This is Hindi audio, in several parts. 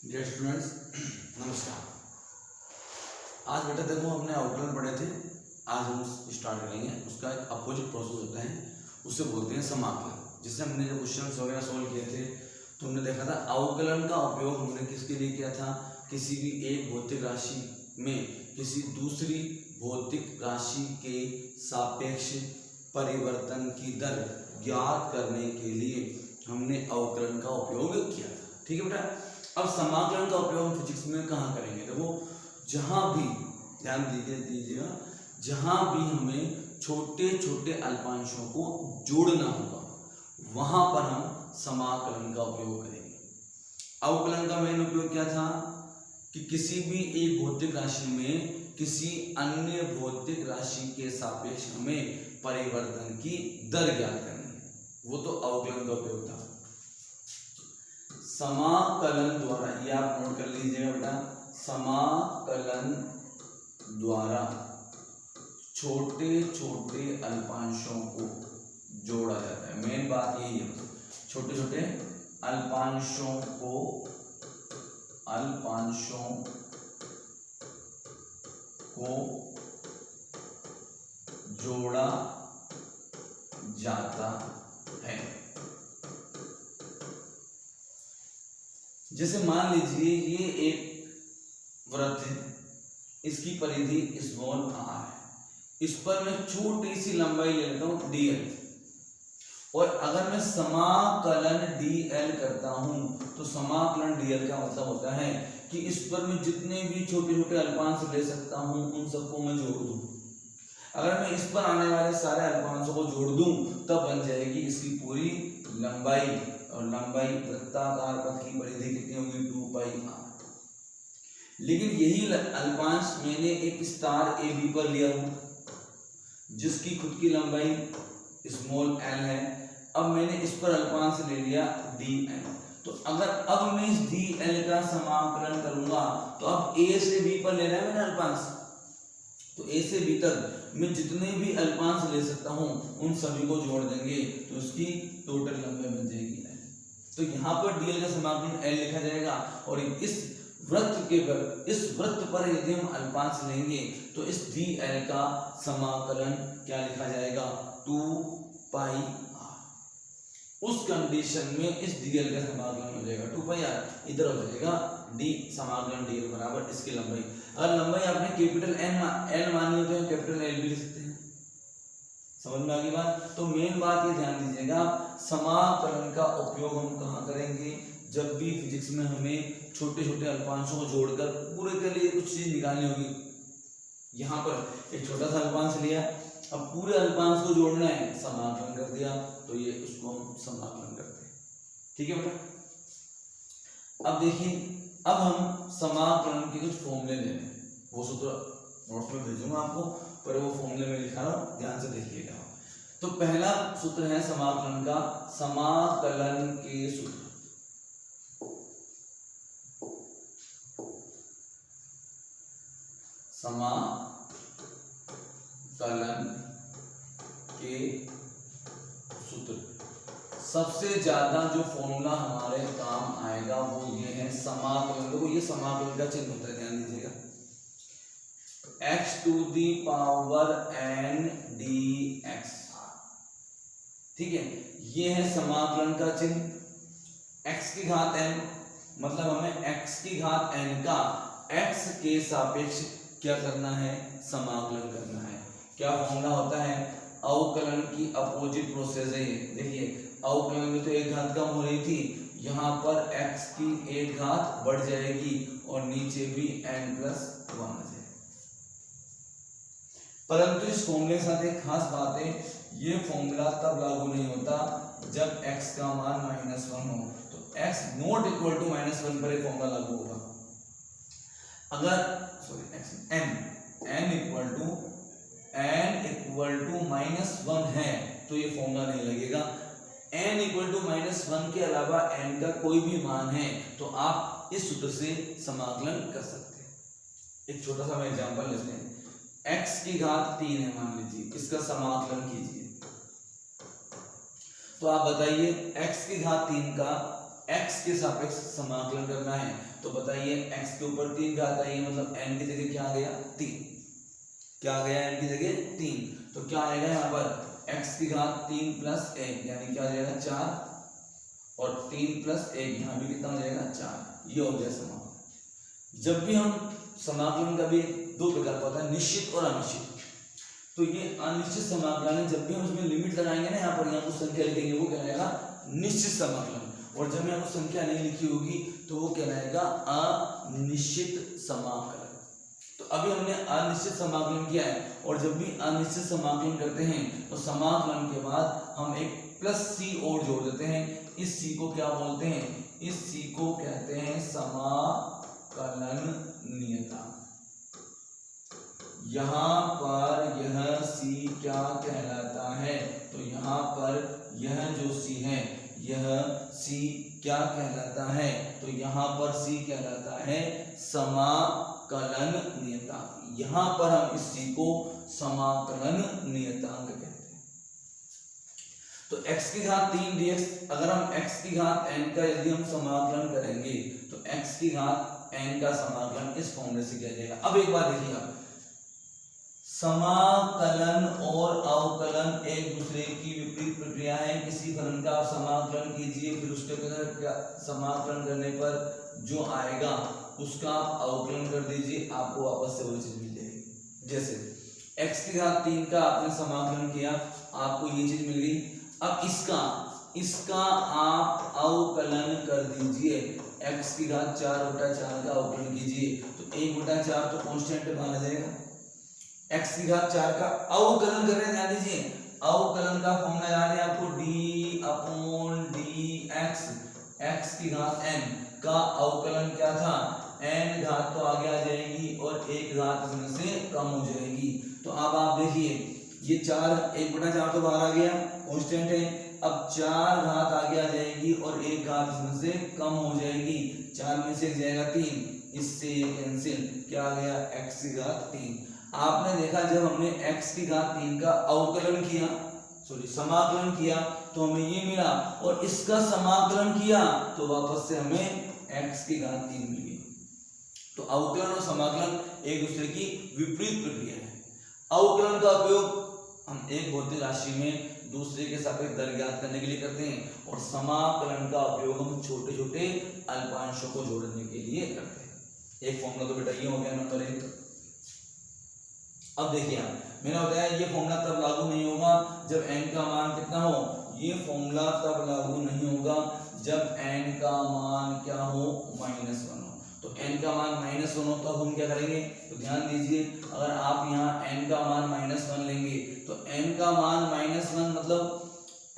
डियर स्टूडेंट्स, नमस्कार। आज बेटा देखो हमने अवकलन पढ़े थे, आज हम स्टार्ट करेंगे। उसका एक अपोजिट प्रोसेस होता है, उसे बोलते हैं समाकलन। जिससे हमने जो क्वेश्चन वगैरह सोल्व किए थे तो हमने देखा था अवकलन का उपयोग हमने किसके लिए किया था, किसी भी एक भौतिक राशि में किसी दूसरी भौतिक राशि के सापेक्ष परिवर्तन की दर ज्ञात करने के लिए हमने अवकलन का उपयोग किया था। ठीक है बेटा। अब समाकलन का उपयोग हम फिजिक्स में कहाँ करेंगे? देखो, जहाँ भी ध्यान दीजिएगा, जहाँ भी हमें छोटे छोटे अल्पांशों को जोड़ना होगा वहां पर हम समाकलन का उपयोग करेंगे। अवकलन का मेन उपयोग क्या था कि किसी भी एक भौतिक राशि में किसी अन्य भौतिक राशि के सापेक्ष हमें परिवर्तन की दर ज्ञात करनी है, वो तो अवकलन का उपयोग था। समाकलन द्वारा, ये आप नोट कर लीजिएगा बेटा, समाकलन द्वारा छोटे छोटे अल्पांशों को जोड़ा जाता है। मेन बात यही है, छोटे छोटे अल्पांशों को जोड़ा जाता है। जैसे मान लीजिए ये एक वृत्त है, इसकी परिधि स्मॉल r है, इस पर मैं छोटी सी लंबाई ले लेता हूं dl, और अगर मैं समाकलन dl करता हूं तो समाकलन dl का मतलब होता है कि इस पर मैं जितने भी छोटे छोटे अल्पांश ले सकता हूं उन सबको मैं जोड़ दूं। अगर मैं इस पर आने वाले सारे अल्पांशों को जोड़ दूं तब बन जाएगी इसकी पूरी लंबाई, और लंबाई वृत्ताकार पथ की परिधि कितनी होगी? 2πr। लेकिन यही अल्पांश मैंने एक स्टार AB पर लिया हूं जिसकी खुद की लंबाई स्मॉल l है। अब मैंने इस पर अल्पांश ले लिया dl, तो अगर अब मैं इस dl का समाकलन करूंगा तो अब a से b पर लेना है मैंने अल्पांश, तो a से b तक मैं जितने भी अल्पांश ले सकता हूं उन सभी को जोड़ देंगे तो उसकी टोटल लंबाई बन जाएगी l। तो यहाँ पर dl का समाकलन l लिखा जाएगा, और इस वृत्त पर यदि हम अल्पांश लेंगे तो इस dl का समाकलन क्या लिखा जाएगा? 2πr। उस कंडीशन में इस dl का समाकलन हो जाएगा 2πr, इधर हो जाएगा d समाकलन dl बराबर इसकी लंबाई। अगर लंबाई आपने कैपिटल L मानी हो तो कैपिटल L भी लिख सकते हैं। समझ में आ गई बात? तो मेन बात ये ध्यान दीजिएगा, समाकलन का उपयोग हम कहाँ करेंगे? जब भी फिजिक्स में हमें छोटे छोटे अल्पांशों को जोड़कर पूरे के लिए कुछ चीज निकालनी होगी। यहाँ पर एक छोटा सा अल्पांश लिया, अब पूरे अल्पांश को जोड़ना है, समाकलन कर दिया, तो ये उसको हम समाकलन करते हैं। ठीक है बेटा। अब देखिए, अब हम समाकलन के कुछ फॉर्मूले ले लें, वो सूत्र नोट में भेजूंगा आपको, पर वो फॉर्मूले में लिखा रहा हूं, ध्यान से देखिएगा। तो पहला सूत्र है समाकलन का, समाकलन के सूत्र। समाकलन के सूत्र, सबसे ज्यादा जो फॉर्मूला हमारे काम आएगा वो ये है समाकलन। देखो ये समाकलन का चिन्ह होता है, ध्यान दीजिएगा, x to the power n dx। ठीक है, ये है समाकलन का चिन्ह। x की घात n, मतलब हमें x की घात n का x के सापेक्ष क्या करना है? समाकलन करना है। क्या फॉर्मूला होता है? अवकलन की अपोजिट प्रोसेस है। देखिए, अवकलन में तो एक घात कम हो रही थी, यहाँ पर x की एक घात बढ़ जाएगी और नीचे भी n+1 आ जाएगा। परंतु इस फॉर्मूले के साथ एक खास बात है, ये फॉर्मूला तब लागू नहीं होता जब x का मान -1 हो, तो x नॉट इक्वल टू -1 पर एक फॉर्मूला लागू होगा। अगर n इक्वल टू -1 है तो ये फॉर्मूला नहीं लगेगा। n इक्वल टू -1 के अलावा n का कोई भी मान है तो आप इस सूत्र से समाकलन कर सकते हैं। एक छोटा सा मैं एग्जांपल लेते हैं, x की घात 3 है मान लीजिए, इसका समाकलन कीजिए। तो आप बताइए x की घात 3 का x के सापेक्ष समाकलन करना है तो बताइए x के ऊपर 3 घात आई है, मतलब n की जगह क्या आ गया 3, क्या आ गया n की जगह 3, तो क्या आएगा यहाँ पर x की घात 3 प्लस 1 यानी क्या आ जाएगा 4 और 3 प्लस 1 यहाँ भी कितना हो जाएगा 4, ये हो गया समाकलन। जब भी हम समाकलन का भी दो प्रकार का होता है, निश्चित और अनिश्चित। तो ये अनिश्चित समाकलन है, जब भी हम उसमें लिमिट लगाएंगे ना, यहाँ पर यहाँ कुछ संख्या लिखेंगे वो कहलाएगा निश्चित समाकलन, और जब यहाँ कुछ संख्या नहीं लिखी होगी तो वो कहलाएगा अनिश्चित समाकलन। तो अभी हमने अनिश्चित समाकलन किया है, और जब भी अनिश्चित समाकलन करते हैं तो समाकलन के बाद हम एक प्लस सी और जोड़ देते हैं। इस सी को क्या बोलते हैं, इस सी को कहते हैं समाकलन नियतांक। यहाँ पर यह सी क्या कहलाता है, तो यहाँ पर यह जो सी है यह सी क्या कहलाता है, तो यहाँ पर सी कहलाता है समाकलन नियतांक। यहाँ पर हम इस सी को समाकलन नियतांक कहते हैं। तो x की घात 3 dx, अगर हम x की घात n का यदि हम समाकलन करेंगे तो x की घात n का समाकलन इस फॉर्मूले से किया जाएगा। अब एक बार देखिए आप, समाकलन और अवकलन एक दूसरे की विपरीत प्रक्रिया है। किसी फलन का आप समाकलन कीजिए, फिर उसके समाकलन करने पर जो आएगा उसका आप अवकलन कर दीजिए, आपको वापस से वही चीज मिल जाएगी। जैसे x की घात 3 का आपने समाकलन किया, आपको ये चीज मिल गई। अब इसका आप अवकलन कर दीजिए, x की घात 4/4 का अवकलन कीजिए, तो 1/4 तो कांस्टेंट बाहर आ जाएगा। x की घात 4 का अवकलन कर रहे हैं, ध्यान दीजिए, अवकलन का फॉर्मूला याद है आपको, d/dx। x की घात n का अवकलन क्या था, n घात तो आगे आ जाएगी और 1 घात इसमें से कम हो जाएगी। तो अब आप देखिए ये 1/4 तो बाहर आ गया, कांस्टेंट है। अब 4 घात आगे आ जाएगी और 1 घात इसमें से कम हो जाएगी, 4 में से 1 जाएगा 3, इससे कैंसिल, क्या आ गया x की घात 3। आपने देखा जब हमने x की घात 3 का अवकलन किया, समाकलन किया, तो हमें ये मिला, और इसका समाकलन किया तो वापस से हमें x की घात 3 मिल गई। तो अवकलन और समाकलन एक दूसरे की विपरीत प्रक्रिया है। अवकलन का उपयोग हम एक भौतिक राशि में दूसरे के सापेक्ष दर ज्ञात करने के लिए करते हैं, और समाकलन का उपयोग हम छोटे छोटे अल्पांशों को जोड़ने के लिए करते हैं। एक फॉर्मूला तो बेटा ये हो गया नंबर 1। अब देखिए मैंने बताया ये फॉर्मूला तब लागू नहीं होगा जब n का मान कितना हो, ये फॉर्मूला तब लागू नहीं होगा जब n का मान क्या हो, -1 हो। तो n का मान -1 हो तो अब हम क्या करेंगे, तो ध्यान दीजिए, अगर आप यहाँ n का मान -1 लेंगे तो n का मान -1 मतलब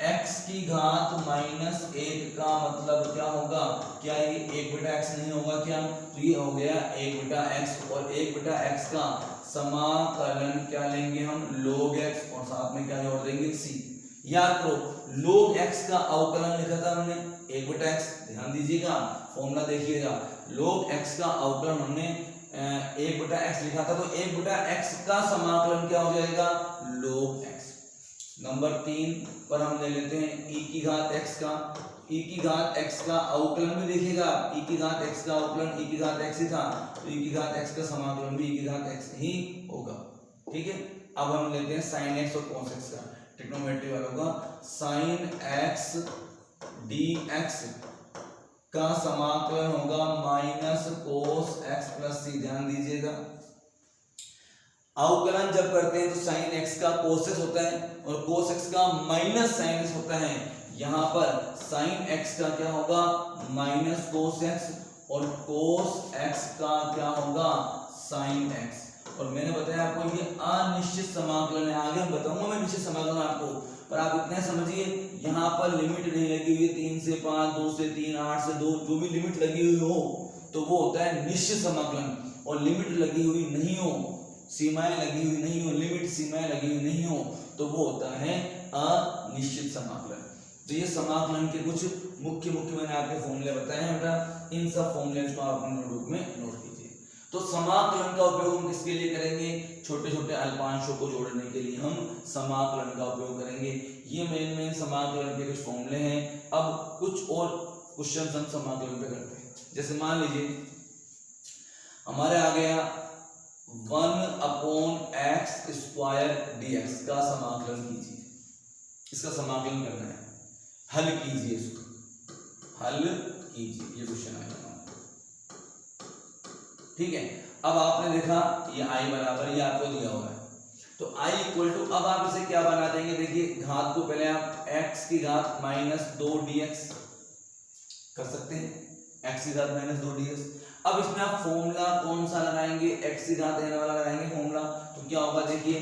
x की घात -1 का मतलब क्या होगा, क्या ये 1/x नहीं होगा क्या, तो ये हो गया 1/x, और 1/x का समाकलन क्या लेंगे हम, log x, और साथ में क्या जोड़ देंगे c। याद करो log x का अवकलन लिखा था हमने 1/x, ध्यान दीजिएगा फॉर्मूला देखिएगा, log x का अवकलन हमने 1/x लिखा था, तो 1/x का समाकलन क्या हो जाएगा, log x। नंबर 3 पर हम ले लेते हैं e की घात x का, e की घात x का अवकलन भी देखिएगा, e की घात x का अवकलन e की घात x ही था, तो e की घात x का समाकलन भी e की घात x ही होगा, ठीक है। अब हम लेते हैं sin x और cos x का, ट्रिग्नोमेट्री वालों का, sin x dx का समाकलन होगा -cos x + c। ध्यान दीजिएगा अवकलन जब करते हैं तो sin x का cos x होता है और cos x का -sin x होता है। यहाँ पर sin x का क्या होगा, -cos x, और cos x का क्या होगा, sin x। और मैंने बताया आपको ये अनिश्चित समाकलन है, आगे हम बताऊंगा मैं निश्चित समाकलन आपको, पर आप इतना समझिए यहाँ पर लिमिट नहीं लगी हुई है 3 से 5, 2 से 3, 8 से 2, जो भी लिमिट लगी हुई हो तो वो होता है निश्चित समाकलन, और लिमिट लगी हुई नहीं हो, सीमाएं लगी हुई नहीं हो, लिमिट सीमाएं लगी हुई नहीं हो, तो वो होता है अनिश्चित समाकलन। तो ये समाकलन के कुछ मुख्य मैंने आपके फॉर्मूले बताए हैं बेटा, इन सब फॉर्मूले को आप अपने नोटबुक में नोट कीजिए। तो समाकलन का उपयोग हम किसके लिए करेंगे, छोटे छोटे अल्पांशों को जोड़ने के लिए हम समाकलन का उपयोग करेंगे। ये मेन समाकलन के कुछ फॉर्मूले हैं। अब कुछ और क्वेश्चन हम समाकलन पे करते हैं। जैसे मान लीजिए हमारे आ गया 1/x² dx का समाकलन कीजिए, इसका समाकलन करना है, हल कीजिए, इसको हल कीजिए, ये क्वेश्चन आएगा। ठीक है, अब आपने देखा ये i बराबर ये आपको दिया हुआ है, तो i इक्वल टू, अब आप इसे क्या बना देंगे, देखिए घात को पहले आप x की घात -2 dx कर सकते हैं, x की घात -2 dx। अब इसमें आप फॉर्मूला कौन सा लगाएंगे, x की घात n वाला लगाएंगे फॉर्मूला, तो क्या होगा, देखिए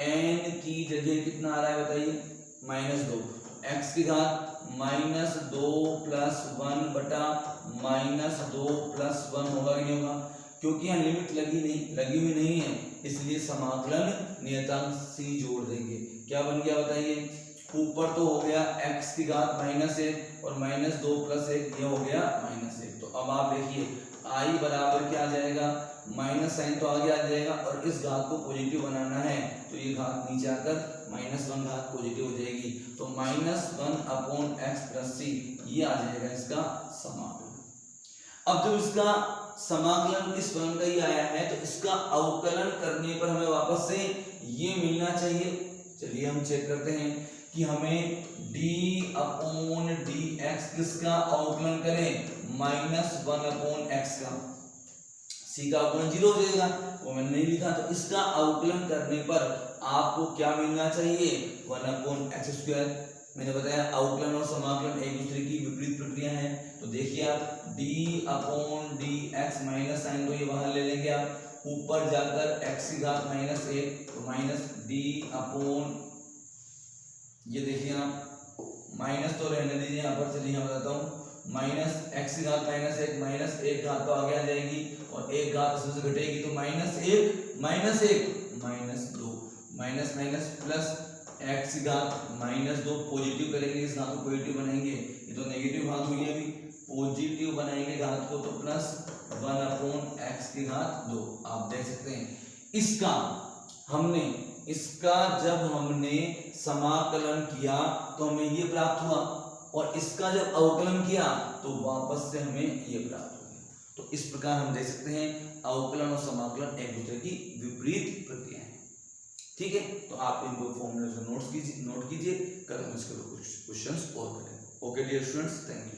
n की जगह कितना आ रहा है बताइए, -2, x की घात -2 + 1 बटा -2 + 1 होगा कि नहीं होगा, क्योंकि यहाँ लिमिट लगी हुई नहीं है, इसलिए समाकलन नियतांक c जोड़ देंगे। क्या बन गया बताइए, ऊपर तो हो गया x की घात -1 और -2 + 1, ये हो गया -1। तो अब आप देखिए i बराबर क्या आ जाएगा, माइनस साइन तो आगे आ जाएगा, और इस घात को पॉजिटिव बनाना है तो ये घात नीचे आकर -1 घात पॉजिटिव हो जाएगी, तो -1/x + c ये आ जाएगा इसका समाकलन। अब जब इसका समाकलन इस फलन का ही आया है, तो इसका अवकलन करने पर हमें वापस से ये मिलना चाहिए। चलिए हम चेक करते हैं कि हमें d/dx किसका अवकलन करें, -1/x का, c का अवकलन 0 हो जाएगा, वो मैंने नहीं लिखा, तो इसका अवकलन करने पर आपको क्या मिलना चाहिए, 1/x²। मैंने बताया अवकलन और समाकलन एक दूसरे की विपरीत प्रक्रिया है, तो देखिए आप d/dx माइनस साइन तो ये बाहर ले लेंगे आप, ऊपर जाकर x की घात -1 तो -d/, ये देखिए आप माइनस तो रहने दीजिए यहाँ पर, चलिए मैं बताता हूँ, -x की घात -1 -1 घात तो आगे आ जाएगी और एक घात इसमें से घटेगी, तो -1 -2 माइनस प्लस x की घात -2 पॉजिटिव करेंगे, इस घात को पॉजिटिव बनाएंगे, ये तो नेगेटिव घात हुई है, अभी पॉजिटिव बनाएंगे घात को, तो +1/x की घात 2। आप देख सकते हैं इसका जब हमने समाकलन किया तो हमें ये प्राप्त हुआ, और इसका जब अवकलन किया तो वापस से हमें ये प्राप्त हो गया। तो इस प्रकार हम देख सकते हैं अवकलन और समाकलन एक दूसरे की विपरीत प्रक्रिया है। ठीक है, तो आप इनको फॉर्मूले से नोट कीजिए, कल हम इसके क्वेश्चंस और करें। Okay dear students, thank you.